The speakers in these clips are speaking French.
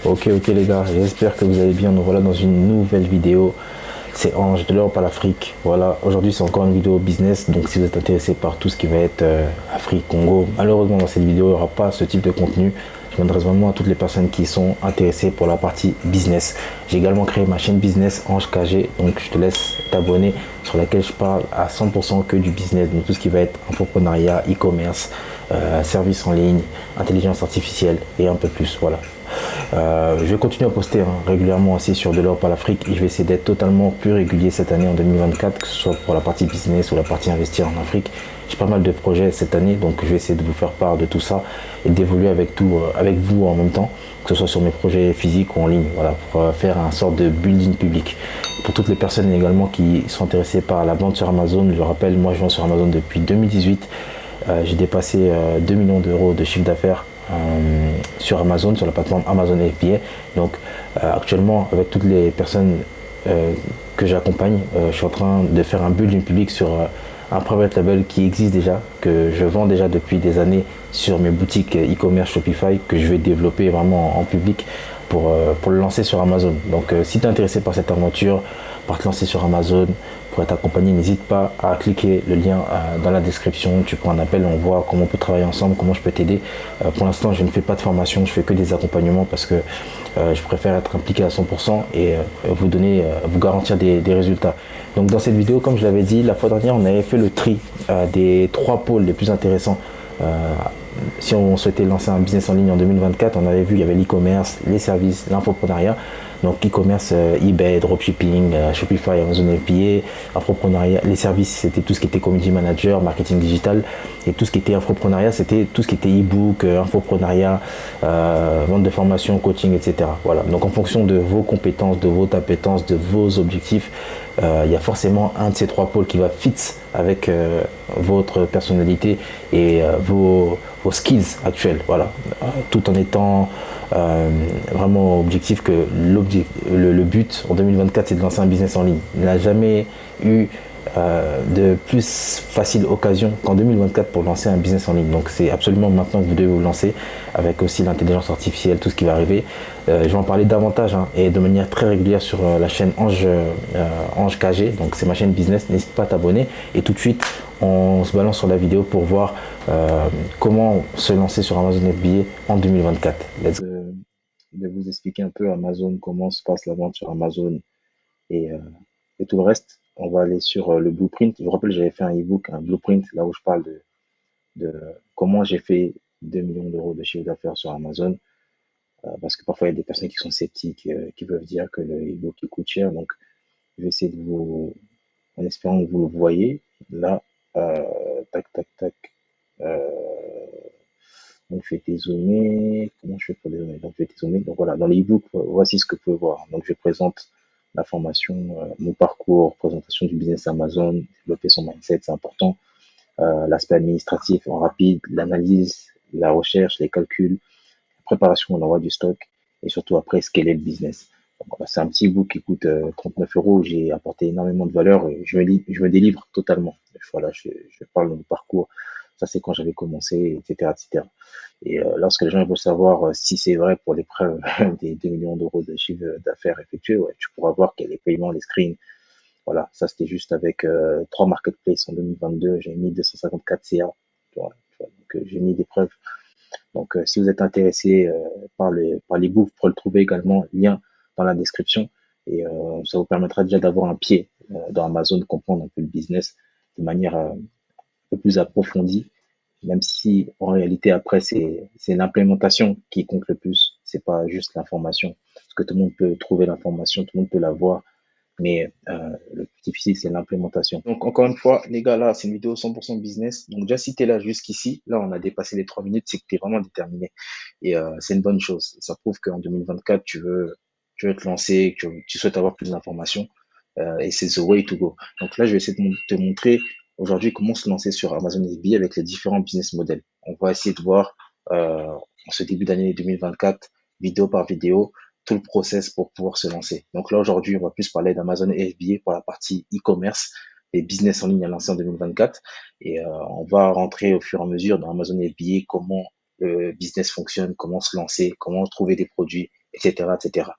Ok les gars, j'espère que vous allez bien. Nous voilà dans une nouvelle vidéo. C'est Ange de l'Europe à l'Afrique. Voilà, aujourd'hui c'est encore une vidéo business. Donc si vous êtes intéressé par tout ce qui va être Afrique, Congo, malheureusement dans cette vidéo il n'y aura pas ce type de contenu. Je m'adresse vraiment à toutes les personnes qui sont intéressées pour la partie business. J'ai également créé ma chaîne business Ange KG. Donc je te laisse t'abonner, sur laquelle je parle à 100% que du business. Donc tout ce qui va être entrepreneuriat, e-commerce, services en ligne, intelligence artificielle et un peu plus. Voilà. Je vais continuer à poster régulièrement aussi sur de l'Europe à l'Afrique et je vais essayer d'être totalement plus régulier cette année en 2024, que ce soit pour la partie business ou la partie investir en Afrique. J'ai pas mal de projets cette année, donc je vais essayer de vous faire part de tout ça et d'évoluer avec avec vous en même temps, que ce soit sur mes projets physiques ou en ligne, voilà, pour faire un sorte de building public. Pour toutes les personnes également qui sont intéressées par la vente sur Amazon, je rappelle, moi je vends sur Amazon depuis 2018. J'ai dépassé 2 millions d'euros de chiffre d'affaires sur Amazon, sur la plateforme Amazon FBA. Donc actuellement, avec toutes les personnes que j'accompagne, je suis en train de faire un building public sur un private label qui existe déjà, que je vends déjà depuis des années sur mes boutiques e-commerce Shopify, que je vais développer vraiment en public pour le lancer sur Amazon. Donc si tu es intéressé par cette aventure, par te lancer sur Amazon, pour être accompagné, n'hésite pas à cliquer le lien dans la description. Tu prends un appel, on voit comment on peut travailler ensemble, comment je peux t'aider. Pour l'instant, je ne fais pas de formation, je fais que des accompagnements parce que je préfère être impliqué à 100% et vous donner, vous garantir des résultats. Donc dans cette vidéo, comme je l'avais dit, la fois dernière, on avait fait le tri des 3 pôles les plus intéressants. Si on souhaitait lancer un business en ligne en 2024, on avait vu il y avait l'e-commerce, les services, l'infoprenariat. Donc e-commerce, eBay, dropshipping, Shopify, Amazon FBA, infoprenariat, les services c'était tout ce qui était community manager, marketing digital, et tout ce qui était infoprenariat c'était tout ce qui était e-book, infoprenariat, vente de formation, coaching, etc. Voilà. Donc en fonction de vos compétences, de vos appétences, de vos objectifs, il y a forcément un de ces 3 pôles qui va fit avec votre personnalité et vos skills actuels, voilà, tout en étant vraiment objectif que le but en 2024 c'est de lancer un business en ligne. Il n'a jamais eu de plus facile occasion qu'en 2024 pour lancer un business en ligne. Donc c'est absolument maintenant que vous devez vous lancer, avec aussi l'intelligence artificielle, tout ce qui va arriver. Je vais en parler davantage et de manière très régulière sur la chaîne Ange KG. Donc c'est ma chaîne business, n'hésite pas à t'abonner. Et tout de suite on se balance sur la vidéo pour voir comment se lancer sur Amazon FBA en 2024. De vous expliquer un peu Amazon, comment se passe la vente sur Amazon et, euh, et tout le reste. On va aller sur le blueprint. Je vous rappelle, j'avais fait un ebook, un blueprint, là où je parle de comment j'ai fait 2 millions d'euros de chiffre d'affaires sur Amazon. Parce que parfois, il y a des personnes qui sont sceptiques, qui peuvent dire que le ebook il coûte cher. Donc, je vais essayer de vous, en espérant que vous le voyez. Là, tac, tac, tac. Donc, je vais dézoomer. Comment je fais pour dézoomer? Donc, je vais dézoomer. Donc, voilà, dans l'ebook, voici ce que vous pouvez voir. Donc, je présente la formation, mon parcours, présentation du business Amazon, développer son mindset, c'est important. L'aspect administratif en rapide, l'analyse, la recherche, les calculs, la préparation, l'envoi du stock et surtout après scaler le business. Voilà, c'est un petit book qui coûte 39 euros. J'ai apporté énormément de valeur et je me délivre totalement. Voilà, je parle de mon parcours. Ça, c'est quand j'avais commencé, etc., etc. Et lorsque les gens veulent savoir si c'est vrai pour l'épreuve des 2 millions d'euros de chiffre d'affaires effectués, ouais, tu pourras voir qu'il y a les paiements, les screens. Voilà, ça c'était juste avec 3 marketplaces en 2022. J'ai mis 254 CA. Donc j'ai mis des preuves. Donc si vous êtes intéressé par les books, vous pourrez le trouver également, lien dans la description. Et ça vous permettra déjà d'avoir un pied dans Amazon, de comprendre un peu le business de manière un peu plus approfondie, même si en réalité après c'est l'implémentation qui compte le plus, c'est pas juste l'information, parce que tout le monde peut trouver l'information, tout le monde peut la voir, mais le plus difficile c'est l'implémentation. Donc encore une fois les gars, là c'est une vidéo 100% business, donc déjà si t'es là jusqu'ici, là on a dépassé les 3 minutes, c'est que t'es vraiment déterminé et c'est une bonne chose. Ça prouve qu'en 2024 tu veux te lancer, que tu souhaites avoir plus d'informations et c'est the way to go. Donc là je vais essayer de te montrer aujourd'hui comment se lancer sur Amazon FBA avec les différents business models. On va essayer de voir en ce début d'année 2024, vidéo par vidéo, tout le process pour pouvoir se lancer. Donc là, aujourd'hui, on va plus parler d'Amazon FBA pour la partie e-commerce et business en ligne à lancer en 2024. Et on va rentrer au fur et à mesure dans Amazon FBA, comment le business fonctionne, comment se lancer, comment trouver des produits, etc., etc.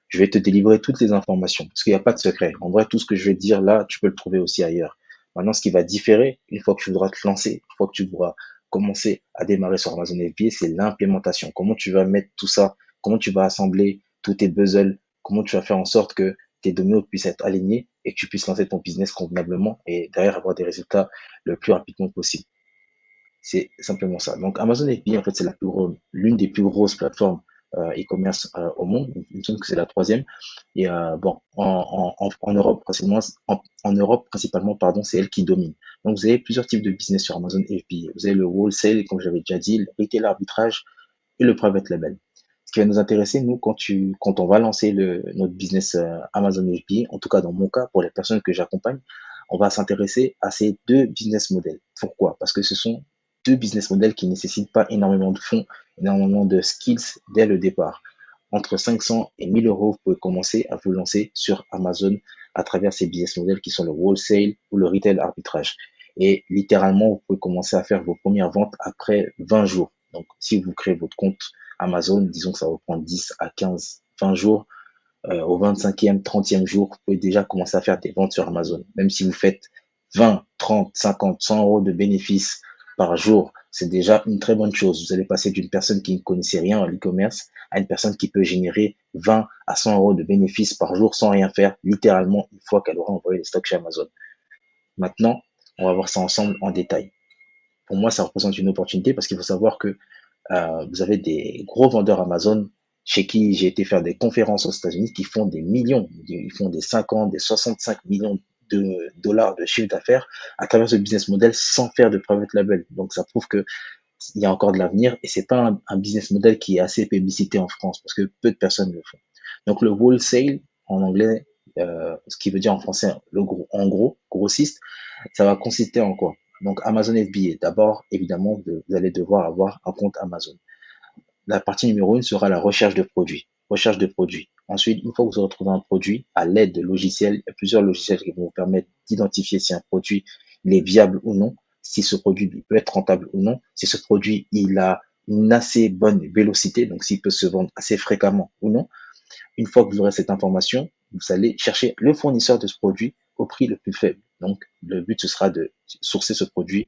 Je vais te délivrer toutes les informations parce qu'il n'y a pas de secret. En vrai, tout ce que je vais te dire là, tu peux le trouver aussi ailleurs. Maintenant, ce qui va différer, une fois que tu voudras te lancer, une fois que tu voudras commencer à démarrer sur Amazon FBA, c'est l'implémentation. Comment tu vas mettre tout ça, comment tu vas assembler tous tes puzzles, comment tu vas faire en sorte que tes données puissent être alignées et que tu puisses lancer ton business convenablement et derrière avoir des résultats le plus rapidement possible. C'est simplement ça. Donc Amazon FBA, en fait, c'est l'une des plus grosses plateformes e-commerce au monde. Il me semble que c'est la troisième. Et bon, en Europe, en Europe principalement, pardon, c'est elle qui domine. Donc vous avez plusieurs types de business sur Amazon FBA. Vous avez le wholesale, comme j'avais déjà dit, le retail arbitrage et le private label. Ce qui va nous intéresser, nous, quand on va lancer notre business Amazon FBA, en tout cas dans mon cas, pour les personnes que j'accompagne, on va s'intéresser à ces deux business models. Pourquoi? Parce que ce sont deux business models qui ne nécessitent pas énormément de fonds, énormément de skills dès le départ. Entre 500 et 1000 euros, vous pouvez commencer à vous lancer sur Amazon à travers ces business models qui sont le wholesale ou le retail arbitrage. Et littéralement, vous pouvez commencer à faire vos premières ventes après 20 jours. Donc, si vous créez votre compte Amazon, disons que ça va prendre 10 à 15, 20 jours, au 25e, 30e jour, vous pouvez déjà commencer à faire des ventes sur Amazon. Même si vous faites 20, 30, 50, 100 euros de bénéfices par jour, c'est déjà une très bonne chose. Vous allez passer d'une personne qui ne connaissait rien à l'e-commerce à une personne qui peut générer 20 à 100 euros de bénéfices par jour sans rien faire, littéralement une fois qu'elle aura envoyé les stocks chez Amazon. Maintenant, on va voir ça ensemble en détail. Pour moi, ça représente une opportunité parce qu'il faut savoir que vous avez des gros vendeurs Amazon chez qui j'ai été faire des conférences aux États-Unis qui font des millions, ils font des 50, des 65 millions de dollars de chiffre d'affaires à travers ce business model sans faire de private label. Donc ça prouve que il y a encore de l'avenir et c'est pas un business model qui est assez publicité en France parce que peu de personnes le font. Donc le wholesale en anglais, ce qui veut dire en français en gros, grossiste, ça va consister en quoi? Donc Amazon FBA. D'abord, évidemment, vous allez devoir avoir un compte Amazon. La partie numéro 1 sera la recherche de produits. Recherche de produits. Ensuite, une fois que vous aurez trouvé un produit, à l'aide de logiciels, il y a plusieurs logiciels qui vont vous permettre d'identifier si un produit il est viable ou non, si ce produit peut être rentable ou non, si ce produit il a une assez bonne vélocité, donc s'il peut se vendre assez fréquemment ou non. Une fois que vous aurez cette information, vous allez chercher le fournisseur de ce produit au prix le plus faible. Donc, le but, ce sera de sourcer ce produit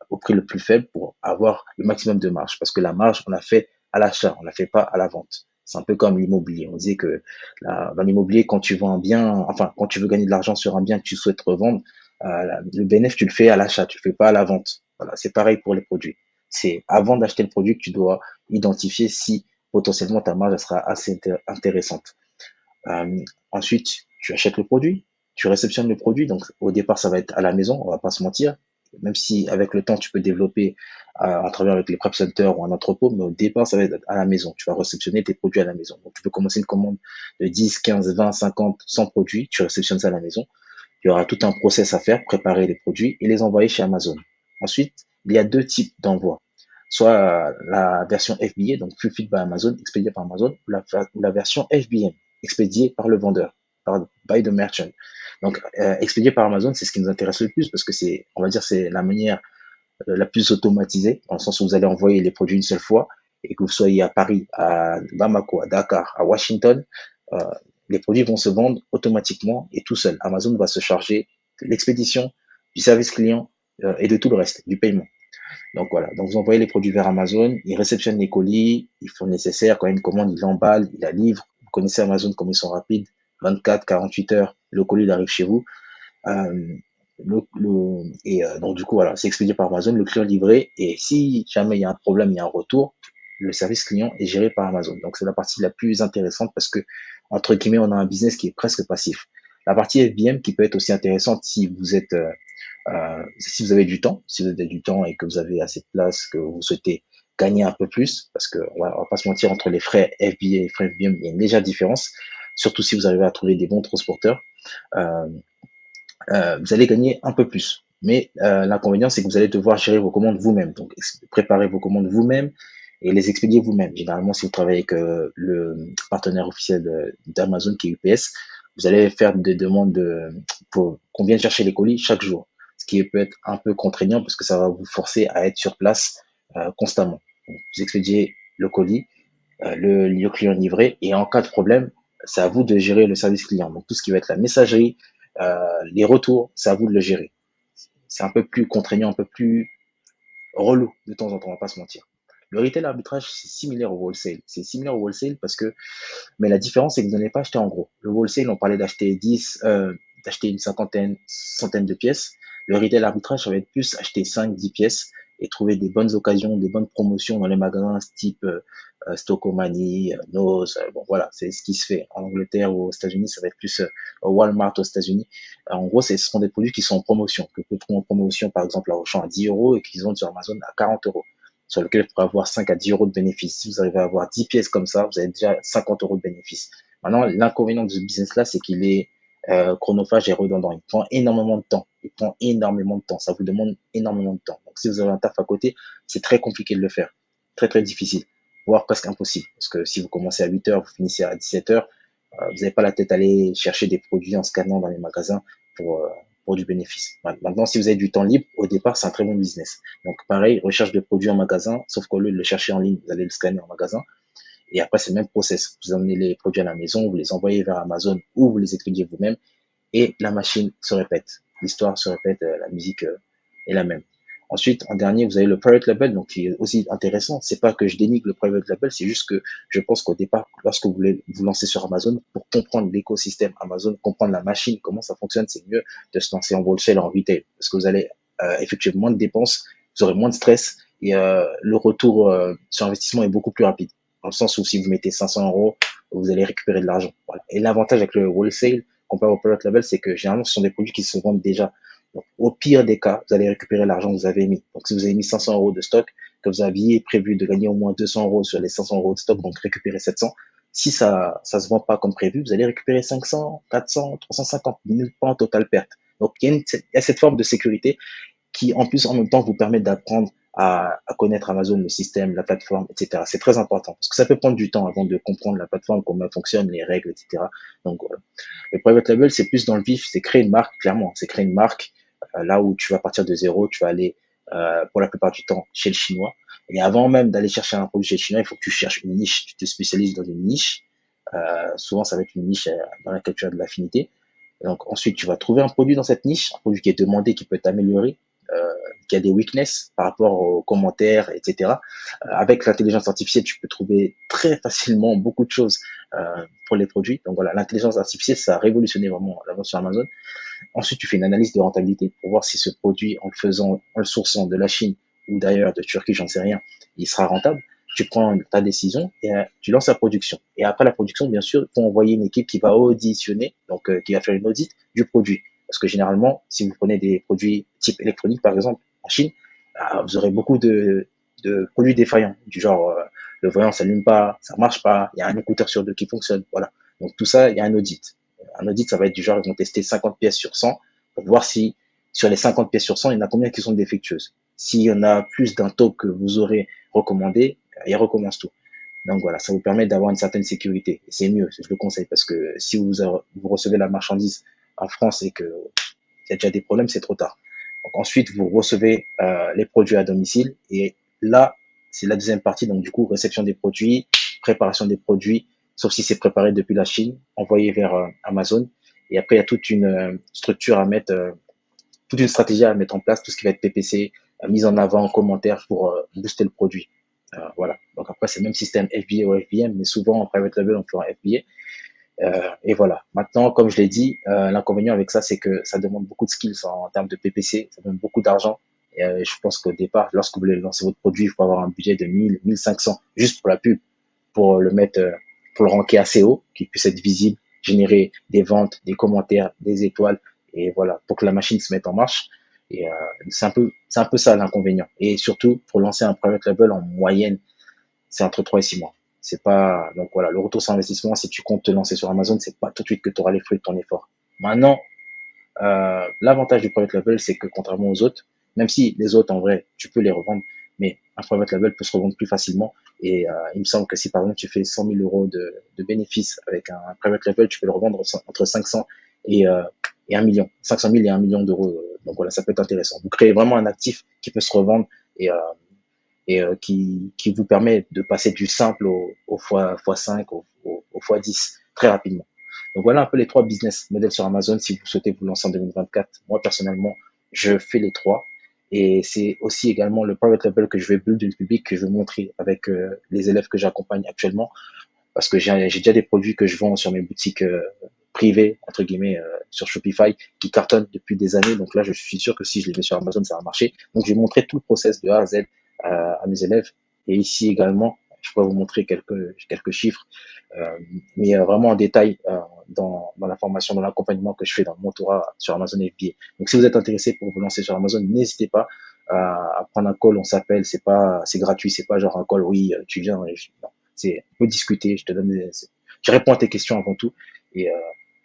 au prix le plus faible pour avoir le maximum de marge. Parce que la marge, on la fait à l'achat, on la fait pas à la vente. C'est un peu comme l'immobilier. On disait que dans l'immobilier, quand tu vends un bien, enfin, quand tu veux gagner de l'argent sur un bien que tu souhaites revendre, le bénéfice, tu le fais à l'achat, tu le fais pas à la vente. Voilà, c'est pareil pour les produits. C'est avant d'acheter le produit que tu dois identifier si potentiellement ta marge sera assez intéressante. Euh, Ensuite, tu achètes le produit, tu réceptionnes le produit. Donc, au départ, ça va être à la maison, on va pas se mentir. Même si avec le temps, tu peux développer à travers avec les prep centers ou un entrepôt, mais au départ, ça va être à la maison. Tu vas réceptionner tes produits à la maison. Donc, tu peux commencer une commande de 10, 15, 20, 50, 100 produits. Tu réceptionnes ça à la maison. Il y aura tout un process à faire, préparer les produits et les envoyer chez Amazon. Ensuite, il y a deux types d'envois. Soit la version FBA, donc Fulfilled by Amazon, expédiée par Amazon, ou la version FBM, expédiée par le vendeur, by the merchant. Donc, expédié par Amazon, c'est ce qui nous intéresse le plus parce que c'est, on va dire, c'est la manière la plus automatisée, dans le sens où vous allez envoyer les produits une seule fois et que vous soyez à Paris, à Bamako, à Dakar, à Washington, euh, les produits vont se vendre automatiquement et tout seul. Amazon va se charger de l'expédition, du service client et de tout le reste, du paiement. Donc voilà, donc vous envoyez les produits vers Amazon, ils réceptionnent les colis, ils font le nécessaire, quand il y a une commande, ils l'emballent, ils la livrent. Vous connaissez Amazon comme ils sont rapides, 24, 48 heures, le colis arrive chez vous. Euh, donc du coup voilà, c'est expédié par Amazon, le client livré, et si jamais il y a un problème, il y a un retour, le service client est géré par Amazon. Donc c'est la partie la plus intéressante parce que entre guillemets on a un business qui est presque passif. La partie FBM qui peut être aussi intéressante si vous êtes si vous avez du temps, si vous avez du temps et que vous avez assez de place, que vous souhaitez gagner un peu plus, parce que on va pas se mentir, entre les frais FBA et les frais FBM, il y a une légère différence, surtout si vous arrivez à trouver des bons transporteurs. Euh, vous allez gagner un peu plus. Mais l'inconvénient, c'est que vous allez devoir gérer vos commandes vous-même. Donc, préparer vos commandes vous-même et les expédier vous-même. Généralement, si vous travaillez avec le partenaire officiel d'Amazon, qui est UPS, vous allez faire des demandes pour qu'on vienne chercher les colis chaque jour. Ce qui peut être un peu contraignant parce que ça va vous forcer à être sur place constamment. Donc, vous expédiez le colis, le client livré, et en cas de problème, c'est à vous de gérer le service client. Donc tout ce qui va être la messagerie, les retours, c'est à vous de le gérer. C'est un peu plus contraignant, un peu plus relou de temps en temps, on va pas se mentir. Le retail arbitrage, c'est similaire au wholesale. C'est similaire au wholesale parce que, mais la différence, c'est que vous n'allez pas acheter en gros. Le wholesale, on parlait d'acheter 10, d'acheter une cinquantaine, centaine de pièces. Le retail arbitrage, ça va être plus acheter 5, 10 pièces et trouver des bonnes occasions, des bonnes promotions dans les magasins type Stockomanie, Noz. Bon, voilà, c'est ce qui se fait en Angleterre ou aux États-Unis. Ça va être plus Walmart aux États-Unis. En gros, ce seront des produits qui sont en promotion, que vous trouvez en promotion, par exemple, à Auchan à 10 euros et qu'ils vendent sur Amazon à 40 euros, sur lequel vous pourrez avoir 5 à 10 euros de bénéfices. Si vous arrivez à avoir 10 pièces comme ça, vous avez déjà 50 euros de bénéfices. Maintenant, l'inconvénient de ce business-là, c'est qu'il est chronophage et redondant. Il prend énormément de temps. Il prend énormément de temps. Ça vous demande énormément de temps. Donc, si vous avez un taf à côté, c'est très compliqué de le faire. Très, très difficile. Voire presque impossible. Parce que si vous commencez à 8 heures, vous finissez à 17 heures, vous n'avez pas la tête à aller chercher des produits en scannant dans les magasins pour, euh, pour du bénéfice. Maintenant, si vous avez du temps libre, au départ, c'est un très bon business. Donc, pareil, recherche de produits en magasin, sauf qu'au lieu de le chercher en ligne, vous allez le scanner en magasin. Et après, c'est le même process. Vous amenez les produits à la maison, vous les envoyez vers Amazon ou vous les expédiez vous-même et la machine se répète. L'histoire se répète, la musique est la même. Ensuite, en dernier, vous avez le private label, donc qui est aussi intéressant. C'est pas que je dénigre le private label, c'est juste que je pense qu'au départ, lorsque vous voulez vous lancer sur Amazon, pour comprendre l'écosystème Amazon, comprendre la machine, comment ça fonctionne, c'est mieux de se lancer en wholesale, en retail, parce que vous allez effectuer moins de dépenses, vous aurez moins de stress et le retour sur investissement est beaucoup plus rapide. Dans le sens où si vous mettez 500 euros, vous allez récupérer de l'argent. Voilà. Et l'avantage avec le wholesale, comparé au private label, c'est que généralement, ce sont des produits qui se vendent déjà. Donc, au pire des cas, vous allez récupérer l'argent que vous avez mis. Donc, si vous avez mis 500 euros de stock, que vous aviez prévu de gagner au moins 200 euros sur les 500 euros de stock, donc récupérer 700, si ça se vend pas comme prévu, vous allez récupérer 500, 400, 350, pas en total perte. Donc, il y a cette forme de sécurité qui, en plus, en même temps, vous permet d'apprendre à connaître Amazon, le système, la plateforme, etc. C'est très important parce que ça peut prendre du temps avant de comprendre la plateforme, comment elle fonctionne, les règles, etc. Donc, voilà. Le private label, c'est plus dans le vif, c'est créer une marque, clairement. C'est créer une marque là où tu vas partir de zéro, tu vas aller pour la plupart du temps chez le chinois. Et avant même d'aller chercher un produit chez le chinois, il faut que tu cherches une niche, tu te spécialises dans une niche. Souvent, ça va être une niche dans laquelle tu as de l'affinité. Donc ensuite, tu vas trouver un produit dans cette niche, un produit qui est demandé, qui peut t'améliorer, qui a des weaknesses par rapport aux commentaires, etc. Avec l'intelligence artificielle, tu peux trouver très facilement beaucoup de choses pour les produits. Donc voilà, l'intelligence artificielle, ça a révolutionné vraiment la vente sur Amazon. Ensuite, tu fais une analyse de rentabilité pour voir si ce produit, en le faisant, en le sourçant de la Chine ou d'ailleurs de Turquie, j'en sais rien, il sera rentable. Tu prends ta décision et tu lances la production. Et après la production, bien sûr, il faut envoyer une équipe qui va auditionner, donc qui va faire une audit du produit. Parce que généralement, si vous prenez des produits type électronique, par exemple, en Chine, vous aurez beaucoup de produits défaillants, du genre le voyant s'allume pas, ça marche pas, il y a un écouteur sur deux qui fonctionne, voilà. Donc tout ça, il y a un audit. Un audit, ça va être du genre, ils vont tester 50 pièces sur 100 pour voir si sur les 50 pièces sur 100, il y en a combien qui sont défectueuses. S'il y en a plus d'un taux que vous aurez recommandé, ils recommencent tout. Donc voilà, ça vous permet d'avoir une certaine sécurité. Et c'est mieux, je le conseille, parce que si vous recevez la marchandise en France et qu'il y a déjà des problèmes, c'est trop tard. Donc ensuite, vous recevez les produits à domicile et là, c'est la deuxième partie. Donc du coup, réception des produits, préparation des produits, sauf si c'est préparé depuis la Chine, envoyé vers Amazon. Et après, il y a toute une structure à mettre, toute une stratégie à mettre en place, tout ce qui va être PPC, mise en avant, commentaires pour booster le produit. Voilà. Donc après, c'est le même système FBA ou FBM, mais souvent en private label, on fait un FBA. Et voilà. Maintenant, comme je l'ai dit, l'inconvénient avec ça, c'est que ça demande beaucoup de skills en termes de PPC, ça demande beaucoup d'argent. Et je pense qu'au départ, lorsque vous voulez lancer votre produit, il faut avoir un budget de 1000, 1500 juste pour la pub, pour le mettre, pour le ranker assez haut, qu'il puisse être visible, générer des ventes, des commentaires, des étoiles, et voilà, pour que la machine se mette en marche. Et c'est un peu ça l'inconvénient. Et surtout, pour lancer un private label en moyenne, c'est entre 3 et 6 mois. C'est pas, donc voilà, le retour sur investissement, si tu comptes te lancer sur Amazon, c'est pas tout de suite que tu auras les fruits de ton effort. Maintenant, l'avantage du private label, c'est que contrairement aux autres, même si les autres, en vrai, tu peux les revendre, mais un private label peut se revendre plus facilement. Et il me semble que si par exemple tu fais 100 000 euros de bénéfices avec un private label, tu peux le revendre entre 500 et, euh, et 1 million. 500 000 et 1 million d'euros. Donc voilà, ça peut être intéressant. Vous créez vraiment un actif qui peut se revendre et et qui vous permet de passer du simple au x5, au x10 très rapidement. Donc voilà un peu les trois business models sur Amazon si vous souhaitez vous lancer en 2024. Moi personnellement, je fais les trois. Et c'est aussi également le private label que je vais build du public, que je vais montrer avec les élèves que j'accompagne actuellement. Parce que j'ai déjà des produits que je vends sur mes boutiques privées, entre guillemets, sur Shopify, qui cartonnent depuis des années. Donc là, je suis sûr que si je les mets sur Amazon, ça va marcher. Donc je vais montrer tout le process de A à Z à mes élèves. Et ici également, je pourrais vous montrer quelques chiffres, mais vraiment en détail dans la formation, dans l'accompagnement que je fais dans le mentorat sur Amazon FBA. Donc si vous êtes intéressé pour vous lancer sur Amazon, n'hésitez pas à prendre un call, on s'appelle, c'est gratuit, c'est pas genre un call, oui, tu viens, non, on peut discuter, je réponds à tes questions avant tout et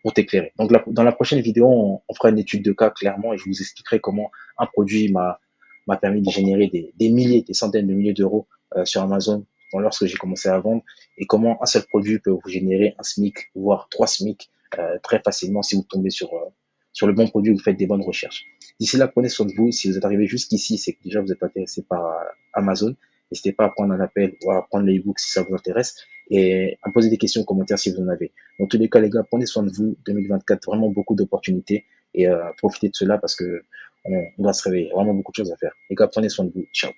pour t'éclairer. Donc dans la prochaine vidéo, on fera une étude de cas clairement et je vous expliquerai comment un produit m'a permis de générer des milliers, des centaines de milliers d'euros sur Amazon lorsque j'ai commencé à vendre et comment un seul produit peut vous générer un SMIC, voire 3 SMIC très facilement si vous tombez sur le bon produit, vous faites des bonnes recherches. D'ici là, prenez soin de vous. Si vous êtes arrivé jusqu'ici, c'est que déjà vous êtes intéressé par Amazon. N'hésitez pas à prendre un appel ou à prendre l'ebook si ça vous intéresse et à me poser des questions en commentaire si vous en avez. Dans tous les cas, les gars, prenez soin de vous. 2024, vraiment beaucoup d'opportunités et profitez de cela parce que on doit se réveiller. Vraiment beaucoup de choses à faire. Les gars, prenez soin de vous. Ciao.